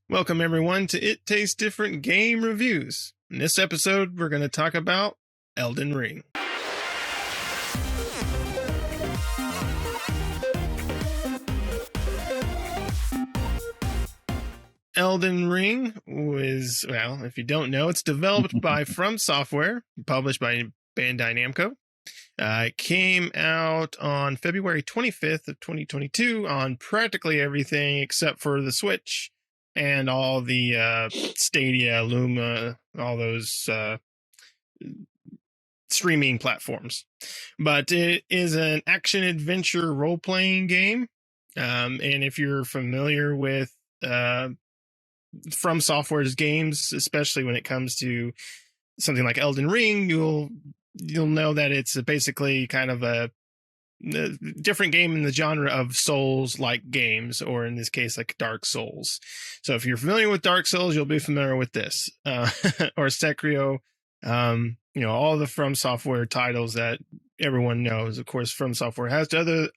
Welcome, everyone, to It Tastes Different Game Reviews. In this episode, we're going to talk about Elden Ring. Elden Ring was, well, if you don't know, it's developed by From Software, published by Bandai Namco. It came out on February 25th of 2022 on practically everything except for the Switch and all the Stadia, Luma, all those streaming platforms. But it is an action-adventure role-playing game. And if you're familiar with From Software's games, especially when it comes to something like Elden Ring, you'll know that it's basically kind of a different game in the genre of Souls-like games, or in this case, like Dark Souls. So if you're familiar with Dark Souls, you'll be familiar with this, or Sekiro. All the From Software titles that everyone knows. Of course, From Software has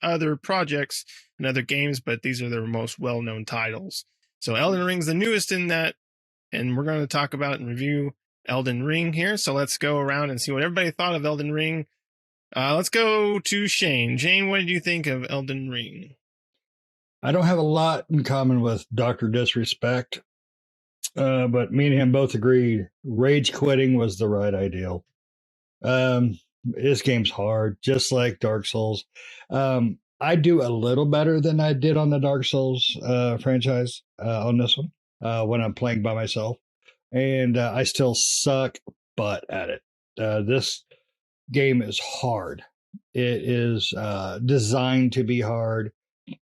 other projects and other games, but these are their most well-known titles. So Elden Ring's the newest in that, and we're going to talk about and review Elden Ring here. So let's go around and see what everybody thought of Elden Ring. Let's go to Shane. Shane, what did you think of Elden Ring? I don't have a lot in common with Dr. Disrespect, but me and him both agreed rage quitting was the right ideal. This game's hard, just like Dark Souls. I do a little better than I did on the Dark Souls franchise on this one when I'm playing by myself. And I still suck butt at it. This game is hard. It is designed to be hard.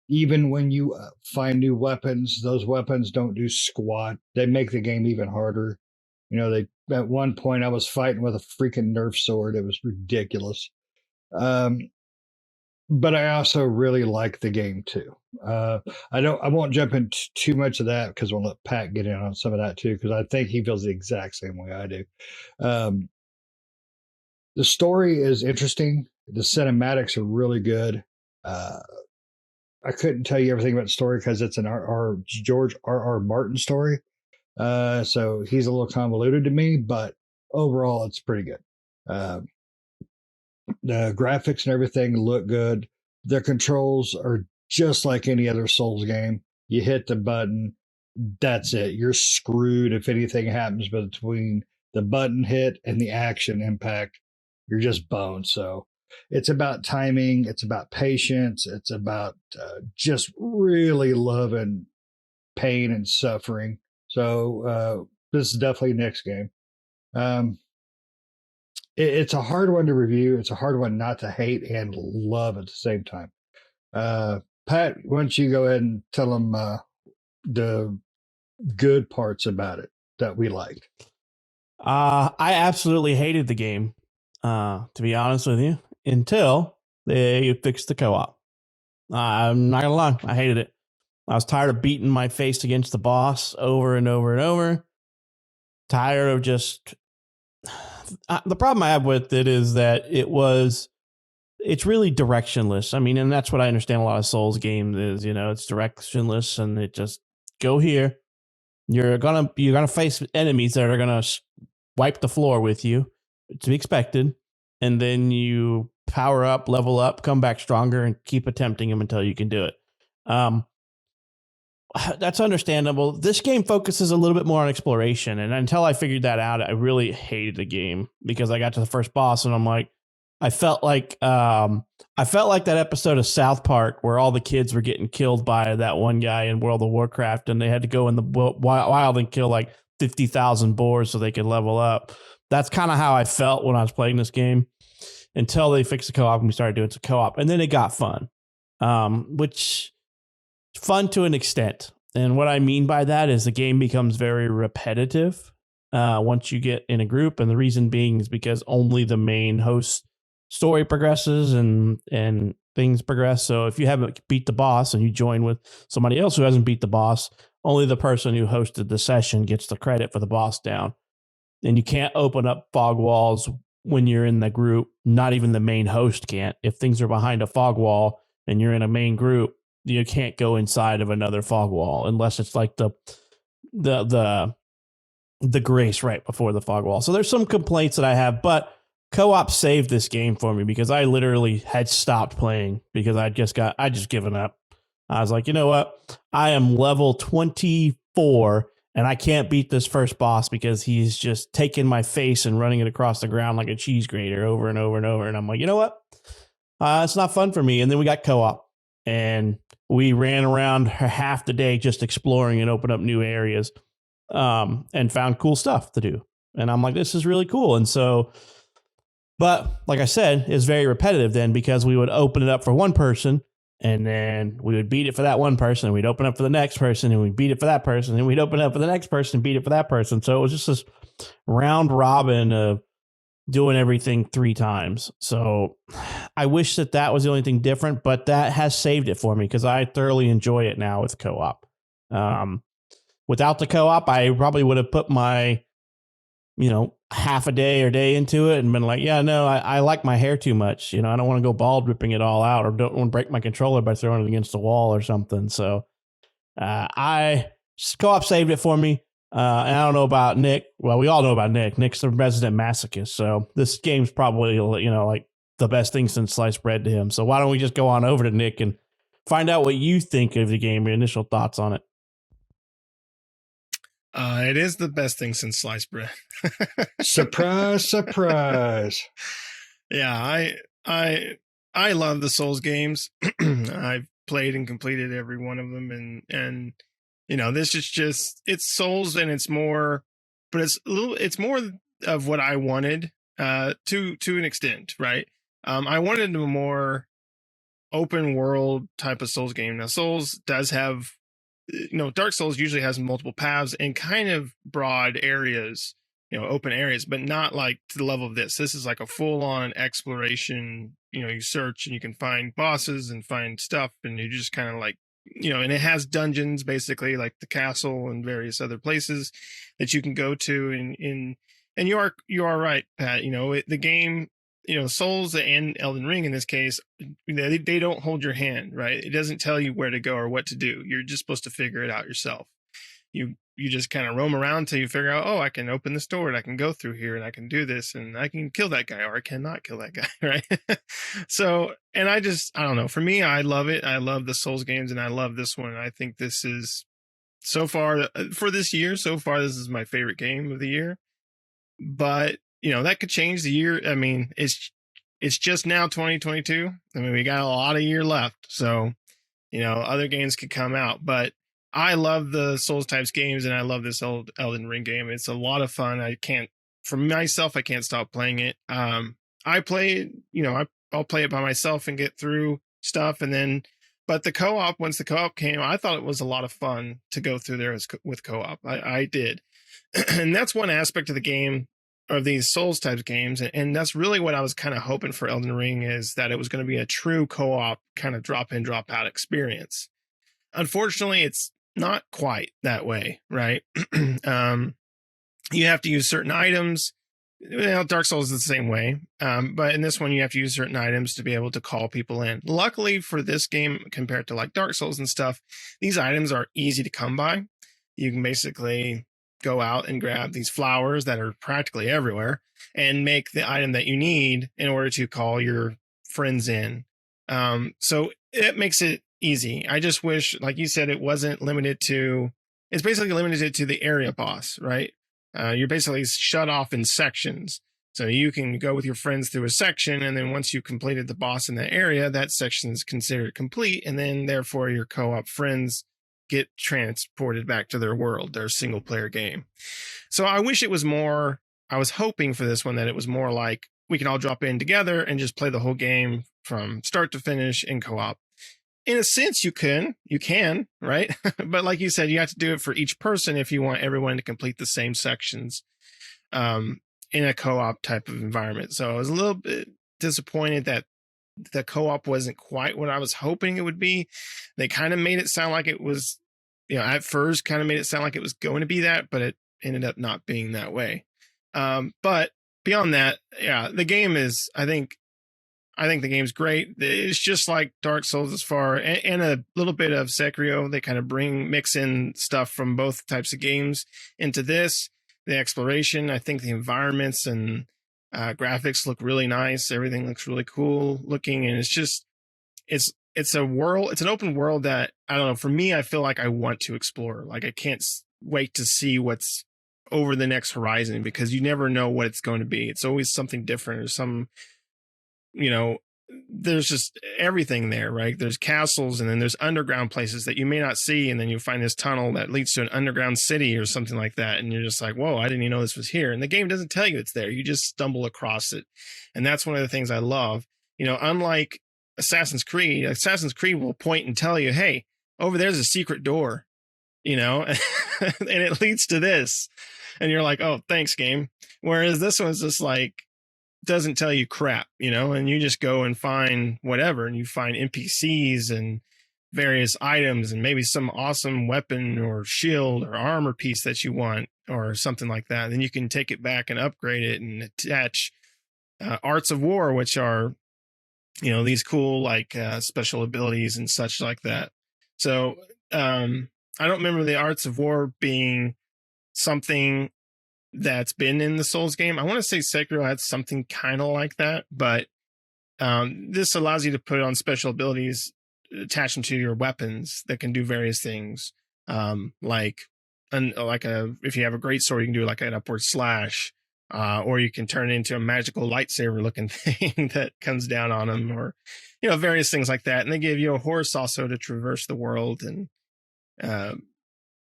Even when you find new weapons, those weapons don't do squat. They make the game even harder. At one point I was fighting with a freaking Nerf sword. It was ridiculous. But I also really like the game too. I won't jump into too much of that because we'll let Pat get in on some of that too, because I think he feels the exact same way I do. The story is interesting. The cinematics are really good. I couldn't tell you everything about the story because it's an George R.R. Martin story. So he's a little convoluted to me, but overall it's pretty good. The graphics and everything look good. The controls are just like any other Souls game. You hit the button, that's it. You're screwed if anything happens between the button hit and the action impact. You're just boned. So it's about timing. It's about patience. It's about just really loving pain and suffering. So this is definitely next game. It's a hard one to review. It's a hard one not to hate and love at the same time. Pat, why don't you go ahead and tell them the good parts about it that we liked? I absolutely hated the game, to be honest with you, until they fixed the co-op. I'm not going to lie. I hated it. I was tired of beating my face against the boss over and over and over. Tired of just... the problem I have with it is that it's really directionless. I mean, and that's what I understand a lot of Souls games is, it's directionless and it just go here. You're gonna face enemies that are gonna wipe the floor with you. To be expected. And then you power up, level up, come back stronger and keep attempting them until you can do it. That's understandable. This game focuses a little bit more on exploration. And until I figured that out, I really hated the game because I got to the first boss and I'm like, I felt like that episode of South Park where all the kids were getting killed by that one guy in World of Warcraft and they had to go in the wild and kill like 50,000 boars so they could level up. That's kind of how I felt when I was playing this game until they fixed the co-op and we started doing some co-op. And then it got fun, which fun to an extent. And what I mean by that is the game becomes very repetitive once you get in a group. And the reason being is because only the main host story progresses and things progress. So if you haven't beat the boss and you join with somebody else who hasn't beat the boss, only the person who hosted the session gets the credit for the boss down. And you can't open up fog walls when you're in the group. Not even the main host can't. If things are behind a fog wall and you're in a main group, you can't go inside of another fog wall unless it's like the the grace right before the fog wall. So there's some complaints that I have, but co-op saved this game for me because I literally had stopped playing because I just given up. I was like, you know what? I am level 24 and I can't beat this first boss because he's just taking my face and running it across the ground like a cheese grater over and over and over. And I'm like, you know what? It's not fun for me. And then we got co-op and we ran around half the day just exploring and open up new areas, and found cool stuff to do. And I'm like, this is really cool. And so, but like I said, it's very repetitive then because we would open it up for one person and then we would beat it for that one person and we'd open up for the next person and we'd beat it for that person and we'd open up for the next person and beat it for that person. So it was just this round robin of doing everything 3 times. So I wish that was the only thing different, but that has saved it for me because I thoroughly enjoy it now with co-op. Without the co-op, I probably would have put my, half a day or day into it and been like, yeah, no, I like my hair too much. I don't want to go bald ripping it all out or don't want to break my controller by throwing it against the wall or something. So co-op saved it for me. And I don't know about Nick. Well, we all know about Nick. Nick's the resident masochist. So this game's probably, like the best thing since sliced bread to him. So why don't we just go on over to Nick and find out what you think of the game, your initial thoughts on it. It is the best thing since sliced bread. Surprise, surprise. Yeah, I love the Souls games. I've played and completed every one of them, and this is just, it's Souls and it's more, but it's more of what I wanted to an extent, right? I wanted a more open world type of Souls game. Now Souls does have, Dark Souls usually has multiple paths and kind of broad areas, open areas, but not like to the level of this. This is like a full on exploration. You search and you can find bosses and find stuff, and you just kind of like, and it has dungeons basically like the castle and various other places that you can go to. And you are right, Pat. The game, Souls and Elden Ring in this case, they don't hold your hand, right? It doesn't tell you where to go or what to do. You're just supposed to figure it out yourself. You just kind of roam around till you figure out, oh, I can open this door and I can go through here and I can do this and I can kill that guy or I cannot kill that guy, right? So, and I don't know. For me, I love it. I love the Souls games and I love this one. I think this is so far for this year. So far, this is my favorite game of the year. But that could change the year. I mean, it's just now 2022. I mean, we got a lot of year left. So, other games could come out. But I love the Souls types games, and I love this old Elden Ring game. It's a lot of fun. For myself, I can't stop playing it. I play, I'll play it by myself and get through stuff. But the co-op, once the co-op came, I thought it was a lot of fun to go through there with co-op. I did. And that's one aspect of the game, of these Souls types games. And that's really what I was kind of hoping for Elden Ring, is that it was going to be a true co-op kind of drop in, drop out experience. Unfortunately, it's not quite that way, right? You have to use certain items. Dark Souls is the same way. But in this one, you have to use certain items to be able to call people in. Luckily for this game, compared to like Dark Souls and stuff, these items are easy to come by. You can basically go out and grab these flowers that are practically everywhere and make the item that you need in order to call your friends in. So it makes it easy. I just wish, like you said, it wasn't limited to, it's basically limited to the area boss, right? You're basically shut off in sections. So you can go with your friends through a section, and then once you completed the boss in that area, that section is considered complete, and then therefore your co-op friends get transported back to their world, their single player game. So I wish it was more, I was hoping for this one that it was more like we can all drop in together and just play the whole game from start to finish in co-op. In a sense, you can, right? But like you said, you have to do it for each person if you want everyone to complete the same sections in a co-op type of environment. So I was a little bit disappointed that the co-op wasn't quite what I was hoping it would be. They kind of made it sound like it was, at first kind of made it sound like it was going to be that, but it ended up not being that way. But beyond that, yeah, the game is, I think I think the game's great. It's just like Dark Souls as far, and a little bit of Sekiro. They kind of mix in stuff from both types of games into this. The exploration, I think the environments and graphics look really nice. Everything looks really cool looking, and it's a world. It's an open world that, I don't know. For me, I feel like I want to explore. Like I can't wait to see what's over the next horizon, because you never know what it's going to be. It's always something different, or some, you know, there's just everything there, right? There's castles, and then there's underground places that you may not see, and then you find this tunnel that leads to an underground city or something like that, and you're just like, whoa, I didn't even know this was here. And the game doesn't tell you it's there. You just stumble across it. And that's one of the things I love. You know, unlike Assassin's Creed will point and tell you, hey, over there's a secret door, you know, and it leads to this. And you're like, oh, thanks, game. Whereas this one's just like, doesn't tell you crap, you know, and you just go and find whatever, and you find NPCs and various items, and maybe some awesome weapon or shield or armor piece that you want, or something like that. Then you can take it back and upgrade it and attach arts of war, which are, you know, these cool like special abilities and such like that. So I don't remember the arts of war being something that's been in the Souls game. I want to say Sekiro had something kind of like that, but this allows you to put on special abilities, attach them to your weapons that can do various things. Like if you have a great sword, you can do like an upward slash, or you can turn it into a magical lightsaber looking thing that comes down on them, or, you know, various things like that. And they give you a horse also to traverse the world, and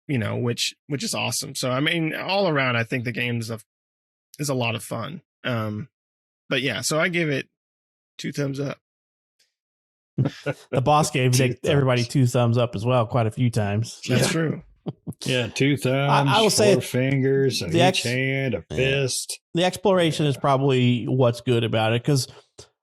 you know, which is awesome. So I mean, all around, I think the game is a lot of fun. But yeah, so I give it 2 thumbs up. The boss gave everybody 2 thumbs up as well, quite a few times. That's true. Yeah, 2 thumbs, I will say 4 fingers, and each hand, a fist. The exploration is probably what's good about it, because,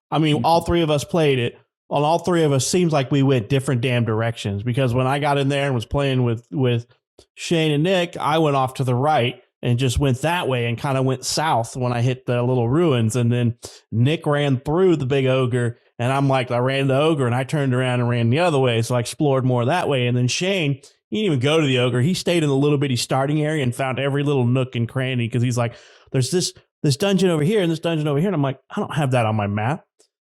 I mean, all 3 of us played it. On all 3 of us, seems like we went different damn directions, because when I got in there and was playing with Shane and Nick, I went off to the right and just went that way and kind of went south when I hit the little ruins. And then Nick ran through the big ogre, and I'm like, I ran the ogre and I turned around and ran the other way. So I explored more that way. And then Shane, he didn't even go to the ogre. He stayed in the little bitty starting area and found every little nook and cranny, because he's like, there's this dungeon over here and this dungeon over here. And I'm like, I don't have that on my map.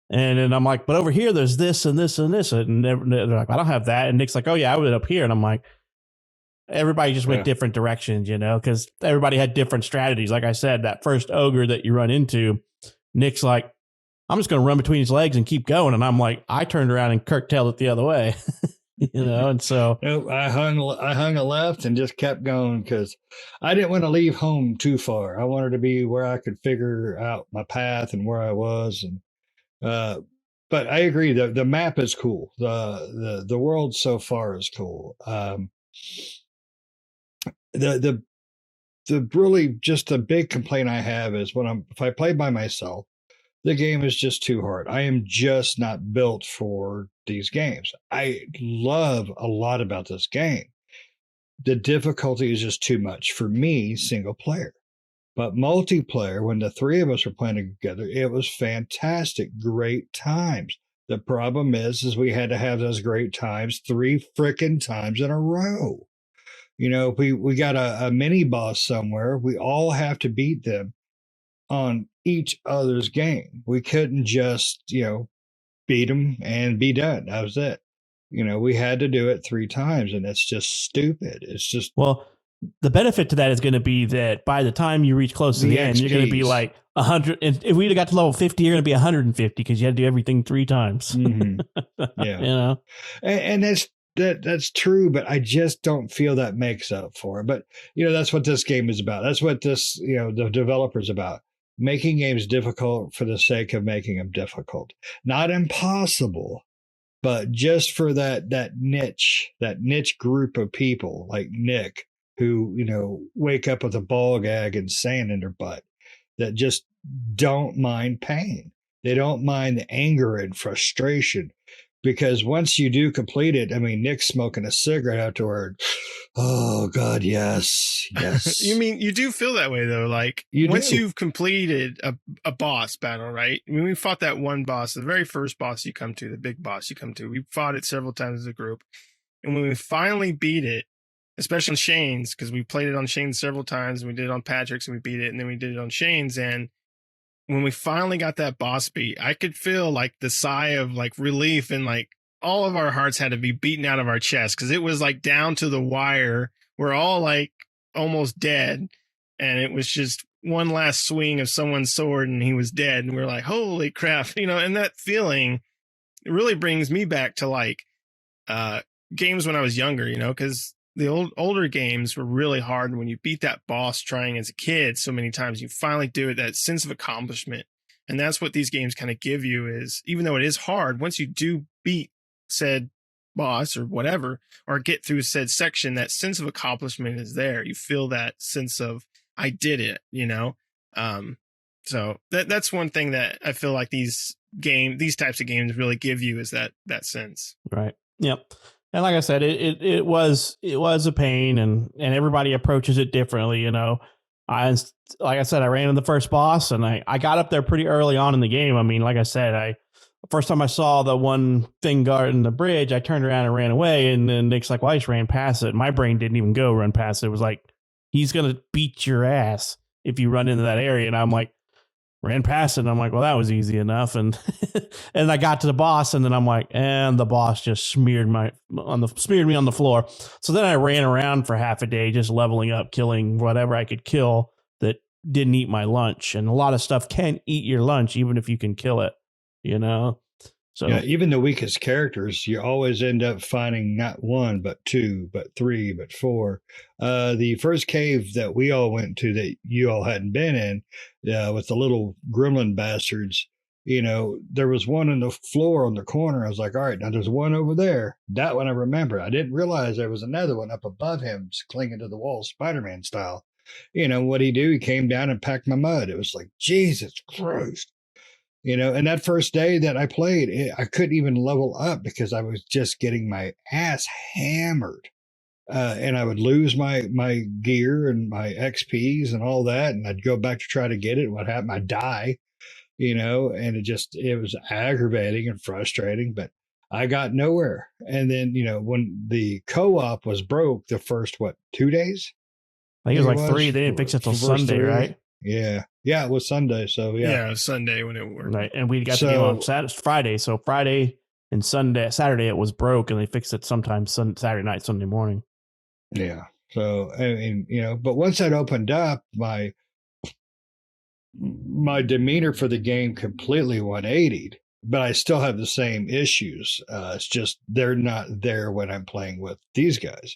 And then I'm like, but over here, there's this and this and this. And they're like, I don't have that. And Nick's like, oh yeah, I went up here. And I'm like, everybody just went different directions, you know, because everybody had different strategies. Like I said, that first ogre that you run into, Nick's like, I'm just going to run between his legs and keep going. And I'm like, I turned around and curtailed it the other way, you know, and so. Nope, I hung a left and just kept going, because I didn't want to leave home too far. I wanted to be where I could figure out my path and where I was. And but I agree, the map is cool. The world so far is cool. The really just the big complaint I have is if I play by myself, the game is just too hard. I am just not built for these games. I love a lot about this game. The difficulty is just too much for me, single player. But multiplayer, when the 3 of us were playing together, it was fantastic, great times. The problem is we had to have those great times 3 frickin' times in a row. You know, we got a mini boss somewhere. We all have to beat them on each other's game. We couldn't just, you know, beat them and be done. That was it. You know, we had to do it 3 times, and it's just stupid. It's just, well, the benefit to that is going to be that by the time you reach close to the end, you're going to be like 100. And if we'd have got to level 50, you're going to be 150, because you had to do everything 3 times. Mm-hmm. Yeah, you know, and that's true, but I just don't feel that makes up for it. But, you know, that's what this game is about. That's what this, you know, the developer's about. Making games difficult for the sake of making them difficult. Not impossible, but just for that niche group of people like Nick, who, you know, wake up with a ball gag and sand in their butt, that just don't mind pain. They don't mind the anger and frustration. because once you do complete it, I mean, Nick's smoking a cigarette afterward. Oh God, yes, yes. You mean you do feel that way though? Like once you've completed a boss battle, right? I mean, we fought that one boss, the very first boss you come to, the big boss you come to. We fought it several times as a group, and when we finally beat it, especially on Shane's, because we played it on Shane's several times, and we did it on Patrick's, and we beat it, and then we did it on Shane's, and when we finally got that boss beat, I could feel like the sigh of like relief, and like all of our hearts had to be beaten out of our chest because it was like down to the wire. We're all like almost dead, and it was just one last swing of someone's sword and he was dead, and we're like, holy crap, and that feeling really brings me back to like games when I was younger, because the older games were really hard. When you beat that boss trying as a kid so many times, you finally do it, that sense of accomplishment. And that's what these games kind of give you, is even though it is hard, once you do beat said boss or whatever, or get through said section, that sense of accomplishment is there. You feel that sense of, I did it, so that's one thing that I feel like these types of games really give you, is that sense. Right. Yep. And like I said, it was a pain, and everybody approaches it differently. Like I said, I ran into the first boss, and I got up there pretty early on in the game. I mean, like I said, first time I saw the one thing guarding the bridge, I turned around and ran away. And then Nick's like, well, I just ran past it. My brain didn't even go run past it. It was like, he's going to beat your ass if you run into that area. And I'm like, ran past it, and I'm like, well, that was easy enough. And and I got to the boss, and then I'm like, and the boss just smeared me on the floor. So then I ran around for half a day, just leveling up, killing whatever I could kill that didn't eat my lunch. And a lot of stuff can eat your lunch, even if you can kill it, So yeah, even the weakest characters, you always end up finding not one, but two, but three, but four. The first cave that we all went to that you all hadn't been in, with the little gremlin bastards, there was one on the floor on the corner. I was like, all right, now there's one over there. That one I remember. I didn't realize there was another one up above him, clinging to the wall, Spider-Man style. What'd he do? He came down and packed my mud. It was like, Jesus Christ. And that first day that I played, I couldn't even level up because I was just getting my ass hammered. And I would lose my gear and my XPs and all that. And I'd go back to try to get it. What happened? I'd die, and it was aggravating and frustrating, but I got nowhere. And then, when the co-op was broke the first, 2 days? I think it was like 3. They didn't fix it till Sunday, 3. right? Yeah. Yeah, it was Sunday. So, yeah. It was Sunday when it worked. Right. And we got the game on Friday. So Friday and Saturday it was broke, and they fixed it sometime Saturday night, Sunday morning. Yeah. So, I mean, but once that opened up, my demeanor for the game completely 180'd, but I still have the same issues. It's just they're not there when I'm playing with these guys.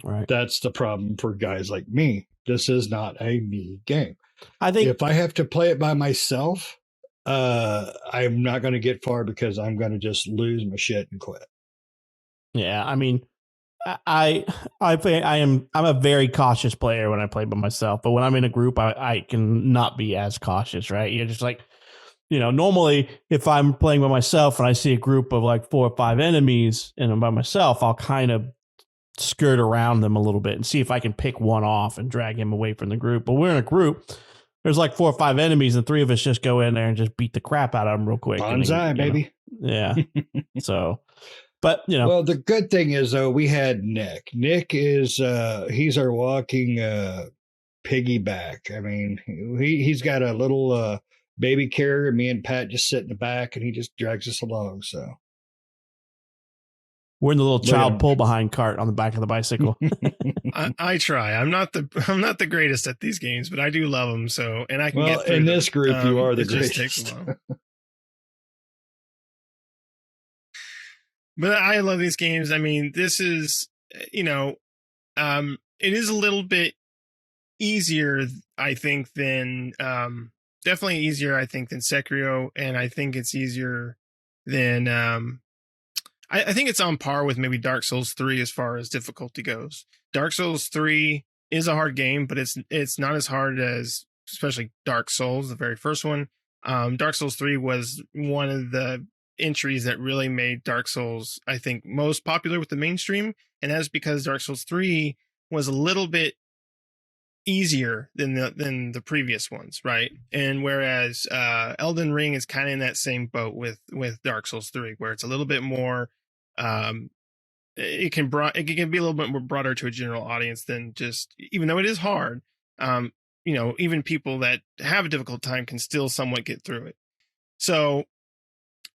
Right. That's the problem for guys like me. This is not a me game. I think if I have to play it by myself, I'm not going to get far because I'm going to just lose my shit and quit. Yeah, I mean, I'm a very cautious player when I play by myself, but when I'm in a group, I can not be as cautious, right? You're just like, normally if I'm playing by myself and I see a group of like 4 or 5 enemies and I'm by myself, I'll kind of skirt around them a little bit and see if I can pick one off and drag him away from the group. But we're in a group. There's like 4 or 5 enemies, and 3 of us just go in there and just beat the crap out of them real quick. Bonsai, baby. Yeah. So, but Well, the good thing is though, we had Nick. Nick is he's our walking piggyback. I mean, he's got a little baby carrier. Me and Pat just sit in the back, and he just drags us along. So. We're in the little child pull behind cart on the back of the bicycle. I try. I'm not the greatest at these games, but I do love them. So, and I can get through in them. this group, you are the greatest. Just takes a while. But I love these games. I mean, this is, it is a little bit easier, I think, than definitely easier, I think, than Sekiro, and I think it's easier than I think it's on par with maybe Dark Souls 3 as far as difficulty goes. Dark Souls 3 is a hard game, but it's not as hard as, especially Dark Souls, the very first one. Dark Souls 3 was one of the entries that really made Dark Souls, I think, most popular with the mainstream, and that's because Dark Souls 3 was a little bit easier than the previous ones, right? And whereas Elden Ring is kind of in that same boat with Dark Souls 3, where it's a little bit more it can be a little bit more broader to a general audience than just, even though it is hard, even people that have a difficult time can still somewhat get through it. So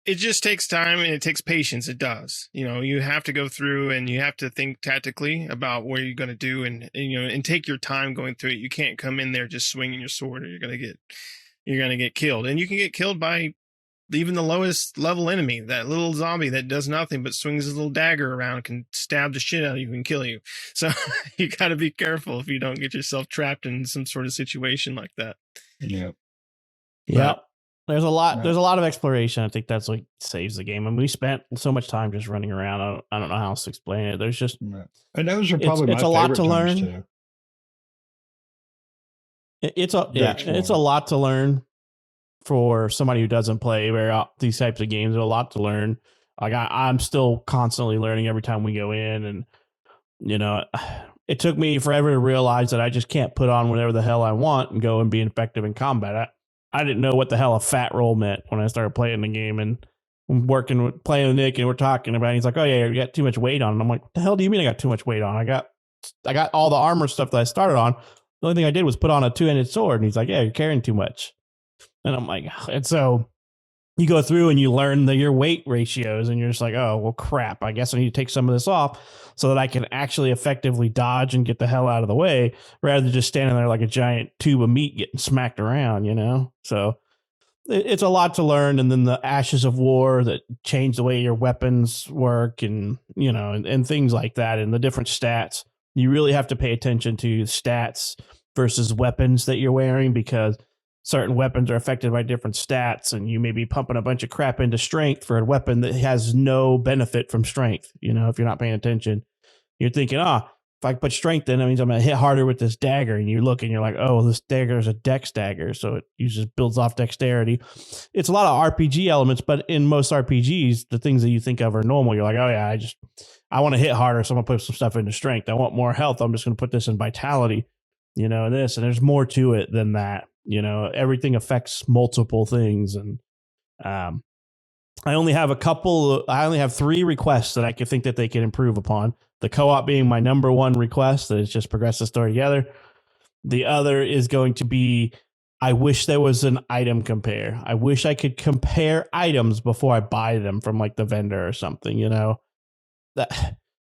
it just takes time and it takes patience. It does. You have to go through and you have to think tactically about what you're going to do, and take your time going through it. You can't come in there just swinging your sword, or you're going to get killed. And you can get killed by even the lowest level enemy, that little zombie that does nothing but swings his little dagger around, can stab the shit out of you and kill you. So you got to be careful if you don't get yourself trapped in some sort of situation like that. Yeah. There's a lot of exploration. I think that's what saves the game. I mean, we spent so much time just running around. I don't know how else to explain it. There's just, and those are probably it's my a lot favorite to learn. too. It's a lot to learn for somebody who doesn't play these types of games. There's a lot to learn. Like I'm still constantly learning every time we go in, and it took me forever to realize that I just can't put on whatever the hell I want and go and be effective in combat. I didn't know what the hell a fat roll meant when I started playing the game, and playing with Nick, and we're talking about it. He's like, "Oh yeah, you got too much weight on." And I'm like, "What the hell do you mean I got too much weight on? I got all the armor stuff that I started on. The only thing I did was put on a 2-handed sword." And he's like, "Yeah, you're carrying too much." And I'm like, and so you go through and you learn your weight ratios, and you're just like, oh, well, crap. I guess I need to take some of this off so that I can actually effectively dodge and get the hell out of the way, rather than just standing there like a giant tube of meat getting smacked around, So it's a lot to learn. And then the ashes of war that change the way your weapons work, and, and things like that, and the different stats. You really have to pay attention to stats versus weapons that you're wearing, because certain weapons are affected by different stats, and you may be pumping a bunch of crap into strength for a weapon that has no benefit from strength. If you're not paying attention, you're thinking, if I put strength in, that means I'm going to hit harder with this dagger. And you look and you're like, oh, this dagger is a dex dagger. So it builds off dexterity. It's a lot of RPG elements, but in most RPGs, the things that you think of are normal. You're like, oh yeah, I want to hit harder, so I'm going to put some stuff into strength. I want more health, I'm just going to put this in vitality, and there's more to it than that. Everything affects multiple things. And I only have 3 requests that I could think that they can improve upon. The co-op being my number one request, that it's just progress the story together. The other is going to be, I wish there was an item compare. I wish I could compare items before I buy them from like the vendor or something,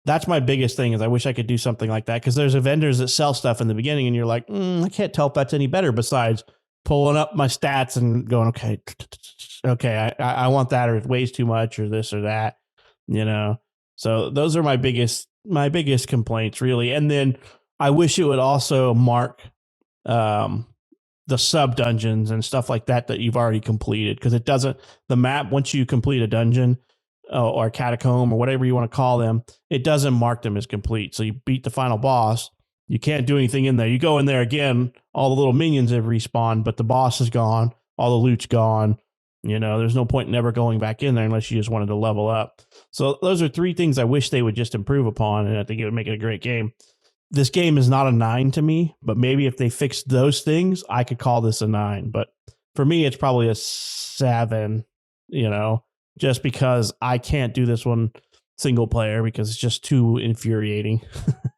That's my biggest thing, is I wish I could do something like that, because there's vendors that sell stuff in the beginning and you're like, I can't tell if that's any better, besides pulling up my stats and going, okay, I want that, or it weighs too much, or this or that, So those are my biggest complaints, really. And then I wish it would also mark the sub dungeons and stuff like that you've already completed, because it doesn't, the map, once you complete a dungeon or catacomb or whatever you want to call them, it doesn't mark them as complete. So you beat the final boss, you can't do anything in there. You go in there again, all the little minions have respawned, but the boss is gone, all the loot's gone. There's no point in ever going back in there unless you just wanted to level up. So those are 3 things I wish they would just improve upon, and I think it would make it a great game. This game is not a 9 to me, but maybe if they fixed those things, I could call this a 9. But for me, it's probably a 7, just because I can't do this one single player, because it's just too infuriating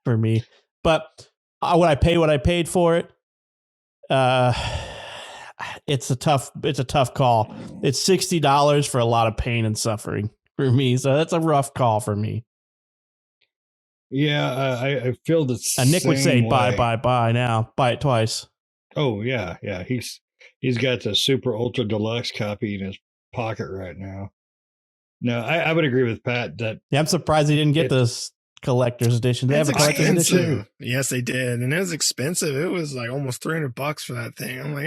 for me. But would I pay what I paid for it? It's a tough call. It's $60 for a lot of pain and suffering for me. So that's a rough call for me. Yeah, I feel the same. And Nick would say, way. buy now. Buy it twice. Oh, yeah. He's got the super ultra deluxe copy in his pocket right now. No, I would agree with Pat that. Yeah, I'm surprised he didn't get this collector's edition. They have a collector's edition. Yes, they did, and it was expensive. It was like almost $300 for that thing. I'm like,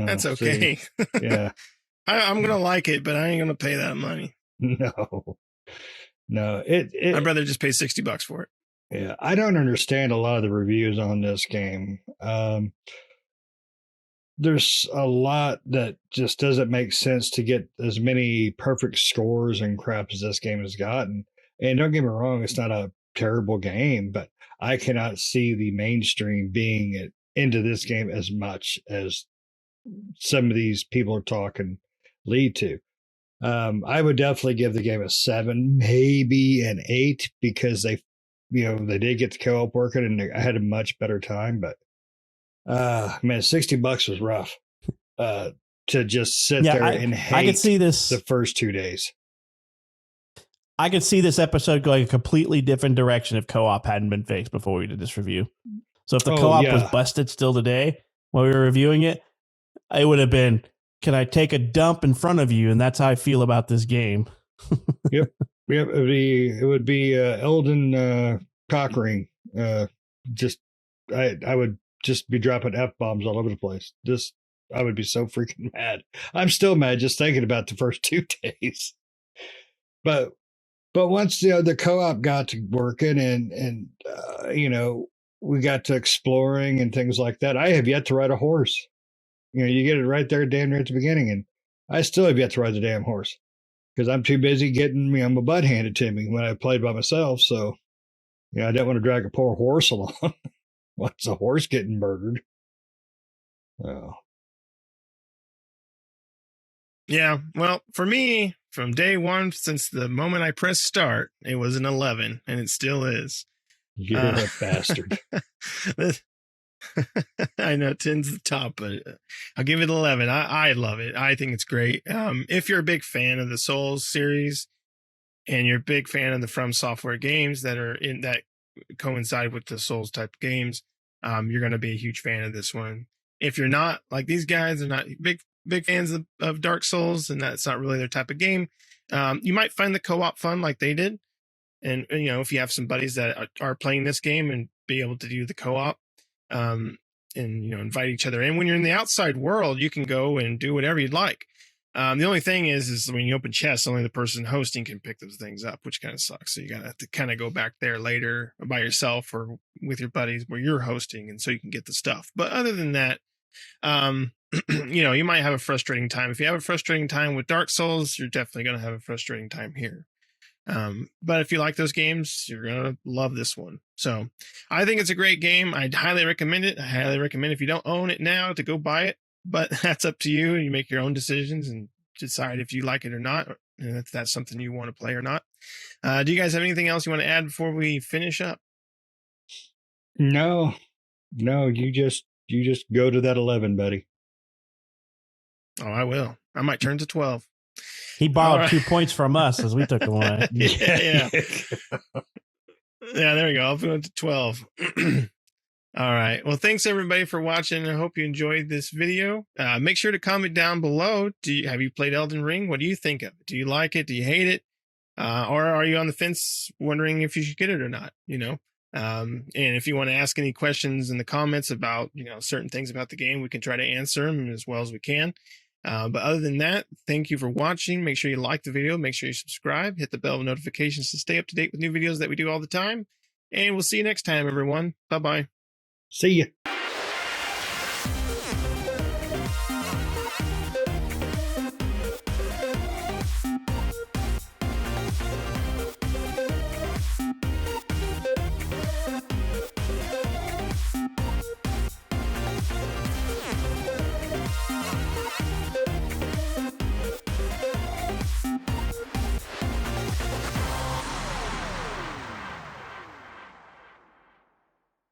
that's okay. Yeah, I'm gonna like it, but I ain't gonna pay that money. No. I'd rather just pay $60 for it. Yeah, I don't understand a lot of the reviews on this game. there's a lot that just doesn't make sense to get as many perfect scores and crap as this game has gotten. And don't get me wrong, it's not a terrible game, but I cannot see the mainstream being into this game as much as some of these people are talking lead to. I would definitely give the game a 7, maybe an 8, because they did get the co-op working and I had a much better time. But man, $60 was rough to just sit there and hate I could see this the first 2 days. I could see this episode going a completely different direction if co-op hadn't been fixed before we did this review. So if the co-op was busted still today while we were reviewing it, it would have been, can I take a dump in front of you? And that's how I feel about this game. Yep. It would be Elden cockring. I would just be dropping F-bombs all over the place. I would be so freaking mad. I'm still mad just thinking about the first 2 days. But once the co-op got to working and we got to exploring and things like that, I have yet to ride a horse. You get it right there damn near at the beginning, and I still have yet to ride the damn horse because I'm too busy getting my butt handed to me when I played by myself. So, I didn't want to drag a poor horse along. What's a horse getting murdered? Oh. Yeah, well, for me, from day one, since the moment I pressed start, it was an 11, and it still is. You're a bastard. I know 10's the top, but I'll give it 11. I love it. I think it's great. If you're a big fan of the Souls series and you're a big fan of the From Software games that coincide with the Souls type games, you're going to be a huge fan of this one. If you're not, like these guys are not big fans of Dark Souls, and that's not really their type of game, you might find the co-op fun like they did. And if you have some buddies that are playing this game and be able to do the co-op, and invite each other in. When you're in the outside world, you can go and do whatever you'd like. The only thing is when you open chests, only the person hosting can pick those things up, which kind of sucks. So you gotta have to kind of go back there later by yourself or with your buddies where you're hosting, and so you can get the stuff. But other than that, you might have a frustrating time. If you have a frustrating time with Dark Souls, you're definitely going to have a frustrating time here. But if you like those games, you're going to love this one. So I think it's a great game. I'd highly recommend it. I highly recommend if you don't own it now to go buy it, but that's up to you. You make your own decisions and decide if you like it or not, and if that's something you want to play or not. Do you guys have anything else you want to add before we finish up? No, you just go to that 11, buddy. Oh, I will. I might turn to 12. He borrowed 2 points from us as we took him away. Yeah, there we go. I'll go to 12. All right. Well, thanks everybody for watching. I hope you enjoyed this video. Make sure to comment down below. Have you played Elden Ring? What do you think of it? Do you like it? Do you hate it? Or are you on the fence wondering if you should get it or not? And if you want to ask any questions in the comments about, certain things about the game, we can try to answer them as well as we can. But other than that, thank you for watching. Make sure you like the video. Make sure you subscribe. Hit the bell notifications to stay up to date with new videos that we do all the time. And we'll see you next time, everyone. Bye-bye. See ya.